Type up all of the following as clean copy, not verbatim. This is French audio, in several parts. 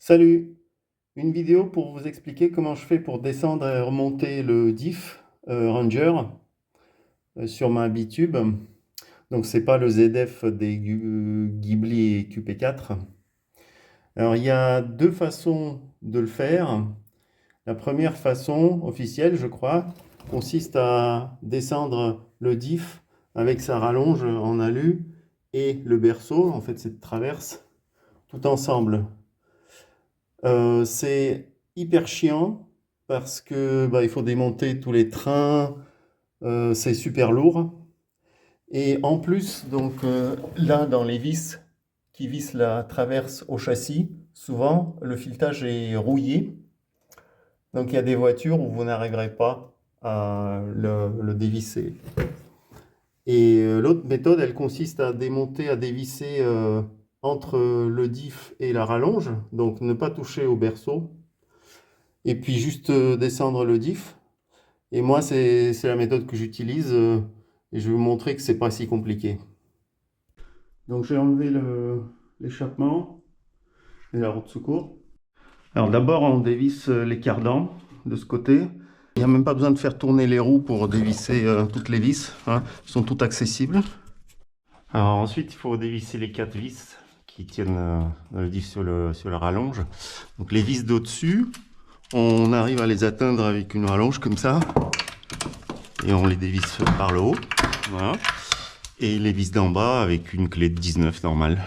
Salut! Une vidéo pour vous expliquer comment je fais pour descendre et remonter le diff Ranger sur ma bitube. Donc c'est pas le ZF des Ghibli et QP4. Alors il y a deux façons de le faire. La première façon officielle, je crois, consiste à descendre le diff avec sa rallonge en alu et le berceau, en fait cette traverse, tout ensemble. C'est hyper chiant parce que il faut démonter tous les trains, c'est super lourd. Et en plus, donc là, dans les vis qui vissent la traverse au châssis, souvent le filetage est rouillé. Donc il y a des voitures où vous n'arriverez pas à le dévisser. Et l'autre méthode, elle consiste à démonter, à dévisser entre le diff et la rallonge, donc ne pas toucher au berceau, et puis juste descendre le diff. Et moi, c'est la méthode que j'utilise, et je vais vous montrer que c'est pas si compliqué. Donc j'ai enlevé l'échappement et la roue de secours. Alors d'abord, on dévisse les cardans de ce côté. Il n'y a même pas besoin de faire tourner les roues pour dévisser toutes les vis, hein. Elles sont toutes accessibles. Alors ensuite, il faut dévisser les 4 vis qui tiennent le diff sur la rallonge. Donc les vis d'au-dessus, on arrive à les atteindre avec une rallonge comme ça. Et on les dévisse par le haut. Voilà. Et les vis d'en bas avec une clé de 19 normale.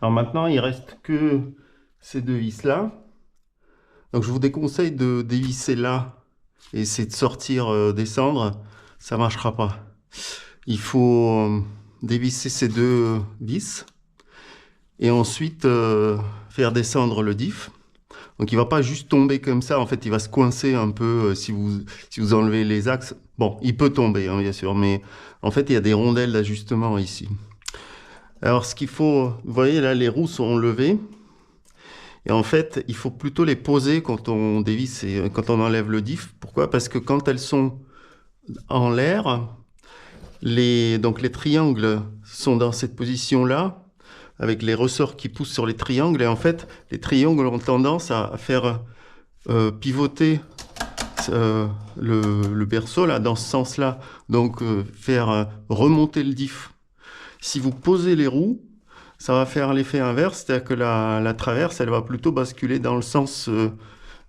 Alors maintenant, il reste que ces deux vis là. Donc je vous déconseille de dévisser là et essayer de sortir, descendre. Ça marchera pas. Il faut dévisser ces deux vis et ensuite faire descendre le diff. Donc il va pas juste tomber comme ça, en fait il va se coincer un peu si vous enlevez les axes. Bon, il peut tomber, hein, bien sûr, mais en fait il y a des rondelles d'ajustement ici. Alors ce qu'il faut, vous voyez là, les roues sont levées. Et en fait, il faut plutôt les poser quand on dévisse et quand on enlève le diff. Pourquoi? Parce que quand elles sont en l'air, donc les triangles sont dans cette position-là, avec les ressorts qui poussent sur les triangles. Et en fait, les triangles ont tendance à faire pivoter le berceau là, dans ce sens-là. Donc, faire remonter le diff. Si vous posez les roues, ça va faire l'effet inverse, c'est-à-dire que la traverse, elle va plutôt basculer dans le sens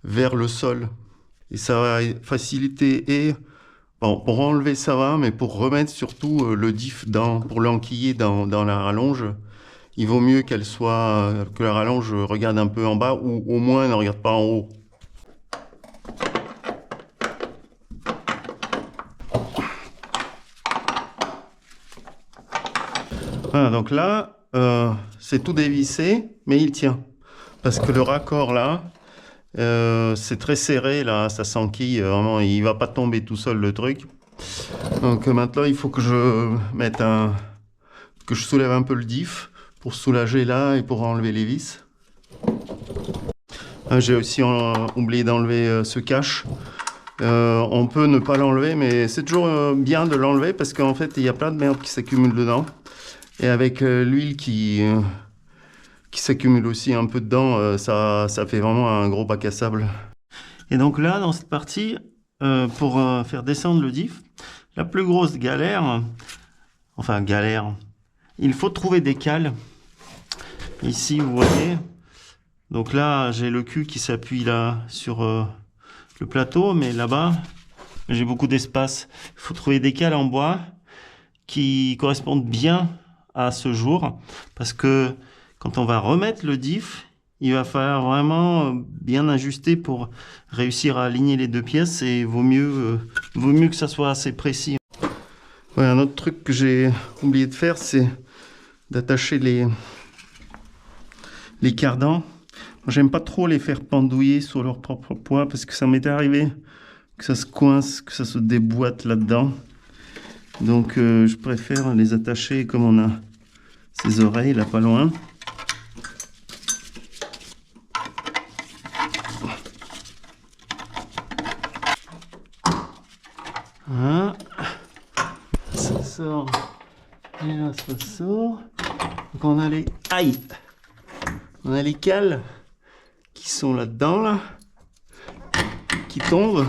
vers le sol. Et ça va faciliter et... Bon, pour enlever ça va, mais pour remettre surtout le diff pour l'enquiller dans la rallonge, il vaut mieux que la rallonge regarde un peu en bas ou au moins ne regarde pas en haut. Voilà, donc là, c'est tout dévissé, mais il tient. Parce que le raccord là, c'est très serré là, ça s'enquille, vraiment, il va pas tomber tout seul le truc. Donc maintenant, il faut que je soulève un peu le diff pour soulager là et pour enlever les vis. J'ai aussi oublié d'enlever ce cache. On peut ne pas l'enlever, mais c'est toujours bien de l'enlever parce qu'en fait, il y a plein de merde qui s'accumule dedans. Et avec l'huile qui s'accumule aussi un peu dedans, ça fait vraiment un gros bac à sable. Et donc là, dans cette partie, pour faire descendre le diff, la plus grosse galère, enfin galère, il faut trouver des cales. Ici, vous voyez, donc là, j'ai le cul qui s'appuie là sur le plateau, mais là-bas, j'ai beaucoup d'espace. Il faut trouver des cales en bois qui correspondent bien à ce jour, parce que quand on va remettre le diff, il va falloir vraiment bien ajuster pour réussir à aligner les deux pièces, et vaut mieux que ça soit assez précis. Ouais, un autre truc que j'ai oublié de faire, c'est d'attacher les cardans. J'aime pas trop les faire pendouiller sur leur propre poids parce que ça m'est arrivé que ça se coince, que ça se déboîte là-dedans. Donc je préfère les attacher comme on a ses oreilles là pas loin. Voilà. Ça sort. Et là ressort. Donc on a les... Aïe! On a les cales qui sont là-dedans, là, qui tombent.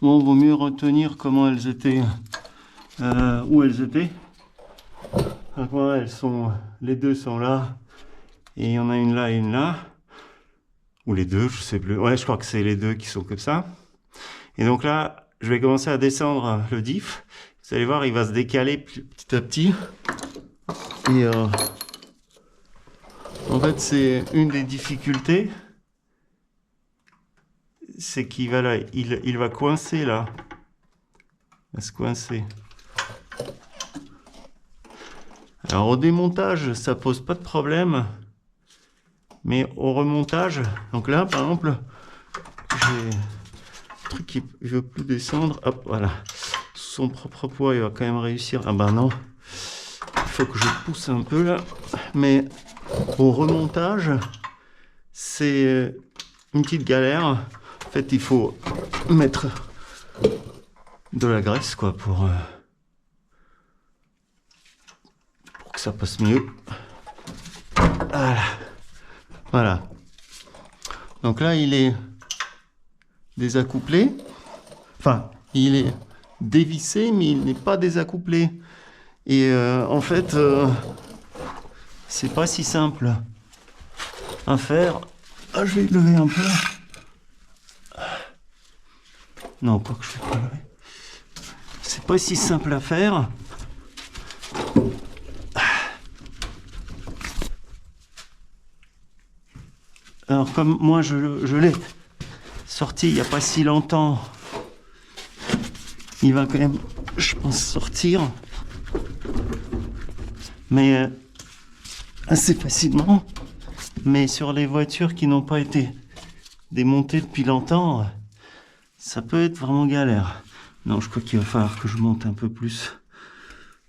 Bon, vaut mieux retenir comment elles étaient, où elles étaient. Donc voilà, les deux sont là, et il y en a une là et une là, ou les deux, je sais plus. Ouais, je crois que c'est les deux qui sont comme ça. Et donc là, je vais commencer à descendre le diff. Vous allez voir, il va se décaler petit à petit. Et en fait, c'est une des difficultés. C'est qu'il va là, il va coincer là. Il va se coincer. Alors au démontage, ça pose pas de problème. Mais au remontage, donc là par exemple, j'ai un truc qui ne veut plus descendre. Hop, voilà. Son propre poids, il va quand même réussir. Ah ben non. Il faut que je pousse un peu là. Mais au remontage, c'est une petite galère. En fait, il faut mettre de la graisse quoi pour que ça passe mieux. Voilà. Voilà. Donc là, il est désaccouplé. Enfin, il est dévissé, mais il n'est pas désaccouplé. Et en fait, c'est pas si simple à faire. Ah, je vais lever un peu. Non, pas que je vais pas lever. C'est pas si simple à faire. Alors comme moi je l'ai sorti il n'y a pas si longtemps, il va quand même, je pense, sortir. Mais assez facilement. Mais sur les voitures qui n'ont pas été démontées depuis longtemps, ça peut être vraiment galère. Non, je crois qu'il va falloir que je monte un peu plus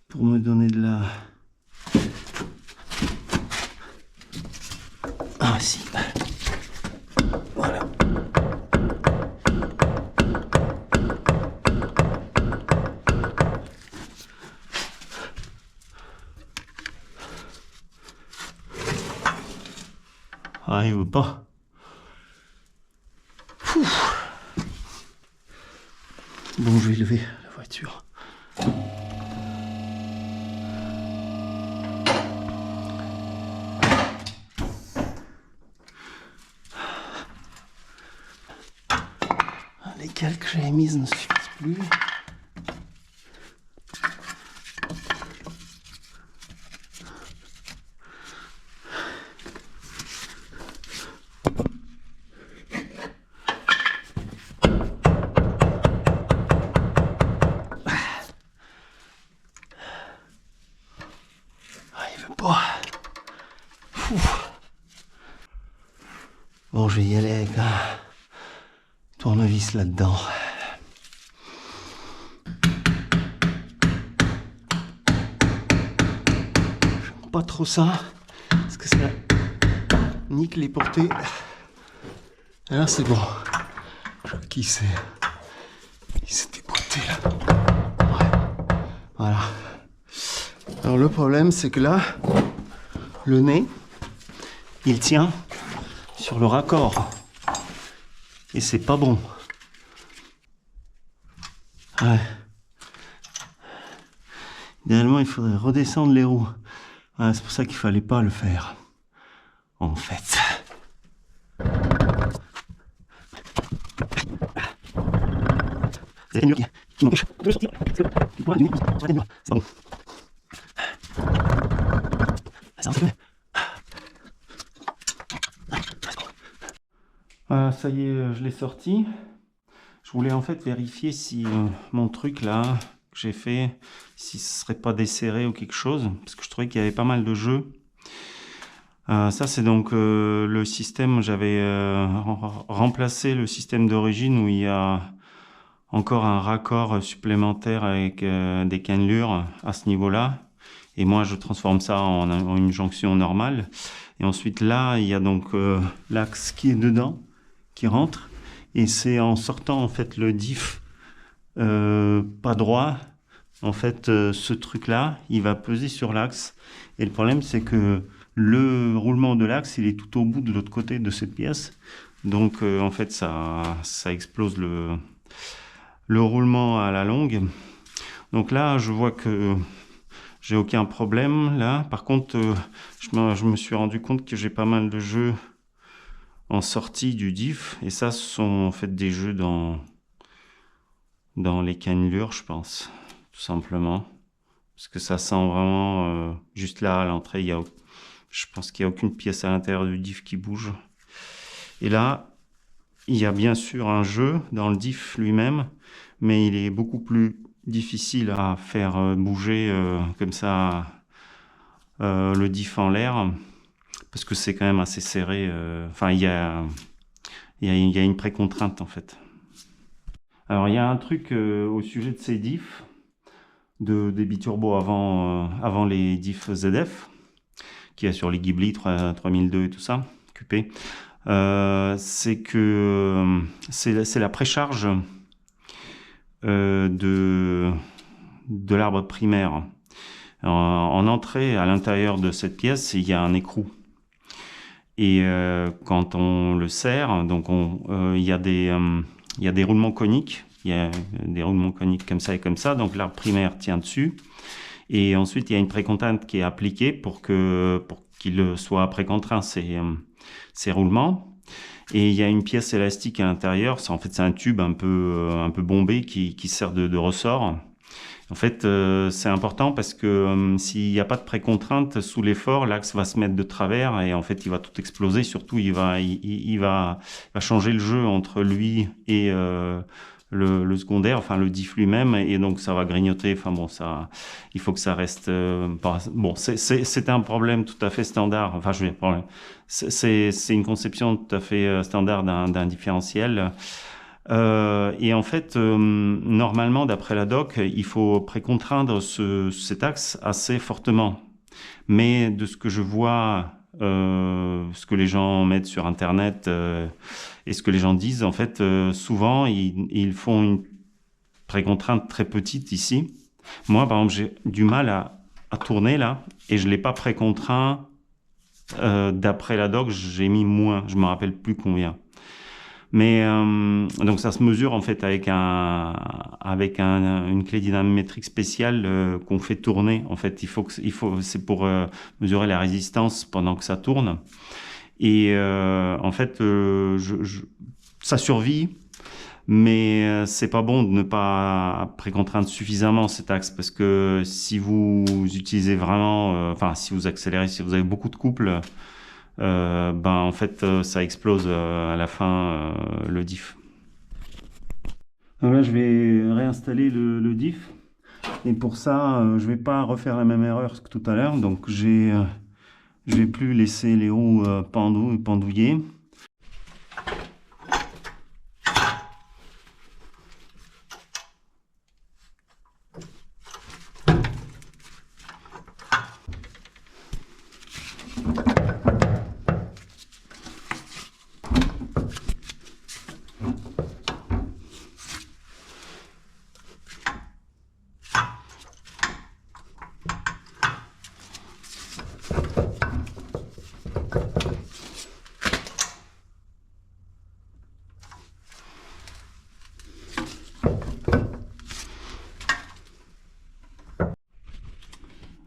pour me donner de la... Ah si. Voilà. Ah, il veut pas. Bon, je vais lever la voiture. Les cales que j'avais mises ne suffisent plus. Bon, je vais y aller avec un tournevis là-dedans. J'aime pas trop ça, parce que ça nique les portées. Et là, c'est bon. Je crois qu'il s'est déboîté là. Ouais. Voilà. Alors le problème, c'est que là, le nez, il tient sur le raccord. Et c'est pas bon. Ouais. Idéalement, il faudrait redescendre les roues. Ouais, c'est pour ça qu'il fallait pas le faire. En fait. C'est qui m'empêche de sortir. C'est bon. Ça y est, je l'ai sorti. Je voulais en fait vérifier si mon truc là que j'ai fait, si ce serait pas desserré ou quelque chose, parce que je trouvais qu'il y avait pas mal de jeux. Ça c'est donc le système, j'avais remplacé le système d'origine où il y a encore un raccord supplémentaire avec des cannelures à ce niveau-là. Et moi je transforme ça en une jonction normale. Et ensuite là, il y a donc l'axe qui est dedans, qui rentre. Et c'est en sortant en fait le diff pas droit en fait, ce truc-là, il va peser sur l'axe. Et le problème, c'est que le roulement de l'axe, il est tout au bout de l'autre côté de cette pièce. Donc, en fait, ça explose le roulement à la longue. Donc là, je vois que j'ai aucun problème là. Par contre, je me suis rendu compte que j'ai pas mal de jeux en sortie du diff. Et ça, ce sont en fait des jeux dans les cannelures, je pense, tout simplement. Parce que ça sent vraiment juste là à l'entrée. Je pense qu'il n'y a aucune pièce à l'intérieur du diff qui bouge. Et là, il y a bien sûr un jeu dans le diff lui-même, mais il est beaucoup plus difficile à faire bouger comme ça le diff en l'air, parce que c'est quand même assez serré. Enfin, il y a une précontrainte en fait. Alors, il y a un truc au sujet de ces diffs, des biturbo avant les diffs ZF, qu'il y a sur les Ghibli 3002 et tout ça, QP. C'est que c'est la précharge de l'arbre primaire. En entrée, à l'intérieur de cette pièce, il y a un écrou. Et quand on le serre, donc il y a des roulements coniques. Il y a des roulements coniques comme ça et comme ça. Donc l'arbre primaire tient dessus. Et ensuite, il y a une précontrainte qui est appliquée pour qu'il soit précontraint ces roulements. Et il y a une pièce élastique à l'intérieur. En fait, c'est un tube un peu bombé qui sert de ressort. En fait, c'est important parce que s'il n'y a pas de précontrainte sous l'effort, l'axe va se mettre de travers et en fait, il va tout exploser. Surtout, il va changer le jeu entre lui et le secondaire, enfin le diff lui-même, et donc ça va grignoter. Enfin bon, il faut que ça reste. Bon, c'est un problème tout à fait standard. Enfin, je veux dire, c'est une conception tout à fait standard d'un différentiel. Et en fait, normalement, d'après la doc, il faut précontraindre cet axe assez fortement. Mais de ce que je vois, ce que les gens mettent sur Internet et ce que les gens disent, en fait, souvent, ils font une précontrainte très petite ici. Moi, par exemple, j'ai du mal à tourner là et je ne l'ai pas précontraint. D'après la doc, j'ai mis moins. Je ne me rappelle plus combien. Mais donc ça se mesure en fait avec une clé dynamométrique spéciale qu'on fait tourner. En fait, c'est pour mesurer la résistance pendant que ça tourne. Et en fait, ça survit, mais c'est pas bon de ne pas précontraindre suffisamment cet axe parce que si vous utilisez vraiment, enfin si vous accélérez, si vous avez beaucoup de couples. En fait, ça explose à la fin le diff. Donc là, je vais réinstaller le diff. Et pour ça, je vais pas refaire la même erreur que tout à l'heure. Donc, je vais plus laisser les roues pendouiller.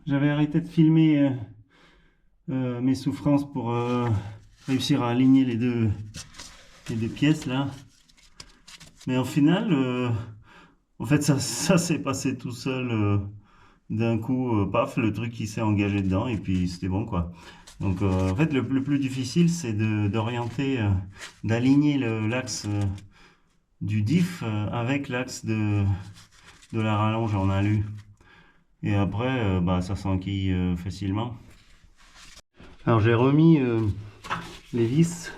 J'avais arrêté de filmer mes souffrances pour réussir à aligner les deux pièces là. Mais au final, en fait, ça s'est passé tout seul. D'un coup, paf, le truc qui s'est engagé dedans et puis c'était bon quoi. Donc en fait, le plus difficile, c'est d'orienter, d'aligner l'axe du diff avec l'axe de la rallonge en alu. Et après, ça s'enquille facilement. Alors j'ai remis les vis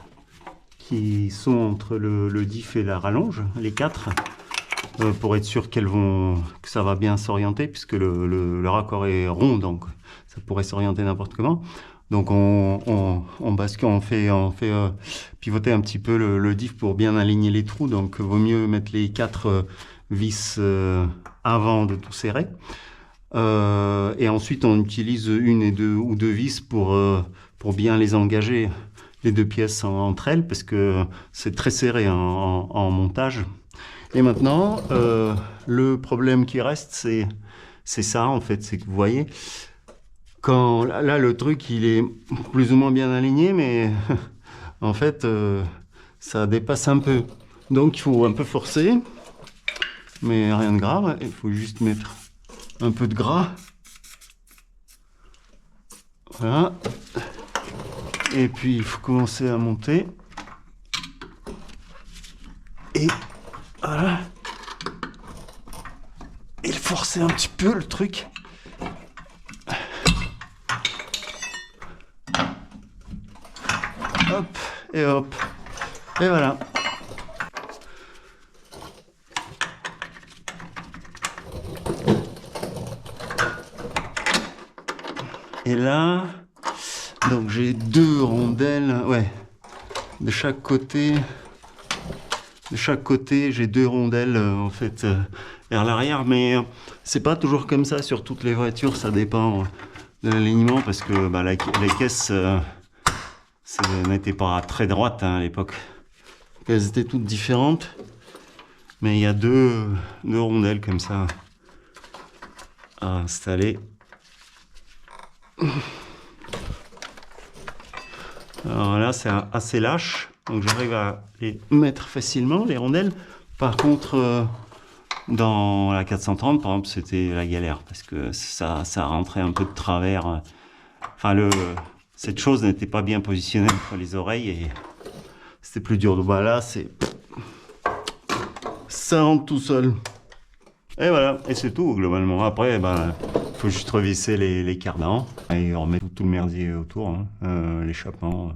qui sont entre le diff et la rallonge, les quatre, pour être sûr que ça va bien s'orienter, puisque le raccord est rond, donc ça pourrait s'orienter n'importe comment. Donc on bascule, on fait pivoter un petit peu le diff pour bien aligner les trous. Donc vaut mieux mettre les quatre vis avant de tout serrer. Et ensuite, on utilise une ou deux vis pour bien les engager, les deux pièces entre elles, parce que c'est très serré en montage. Et maintenant, le problème qui reste, c'est ça, en fait, c'est que vous voyez, quand là, le truc, il est plus ou moins bien aligné, mais en fait, ça dépasse un peu. Donc, il faut un peu forcer, mais rien de grave, il faut juste mettre un peu de gras. Voilà. Et puis, il faut commencer à monter. Et voilà. Et forcer un petit peu le truc. Hop, et hop. Et voilà. Et là, donc j'ai deux rondelles, ouais, de chaque côté. De chaque côté, j'ai deux rondelles en fait vers l'arrière, mais c'est pas toujours comme ça sur toutes les voitures, ça dépend de l'alignement parce que bah, les caisses n'étaient pas très droites hein, à l'époque. Elles étaient toutes différentes, mais il y a deux rondelles comme ça à installer. Alors là, c'est assez lâche, donc j'arrive à les mettre facilement, les rondelles. Par contre, dans la 430, par exemple, c'était la galère, parce que ça rentrait un peu de travers. Enfin, cette chose n'était pas bien positionnée entre les oreilles, et c'était plus dur. Donc bah, là, ça rentre tout seul. Et voilà, et c'est tout, globalement. Après, ben, faut juste revisser les cardans, et remettre tout le merdier autour, hein, l'échappement.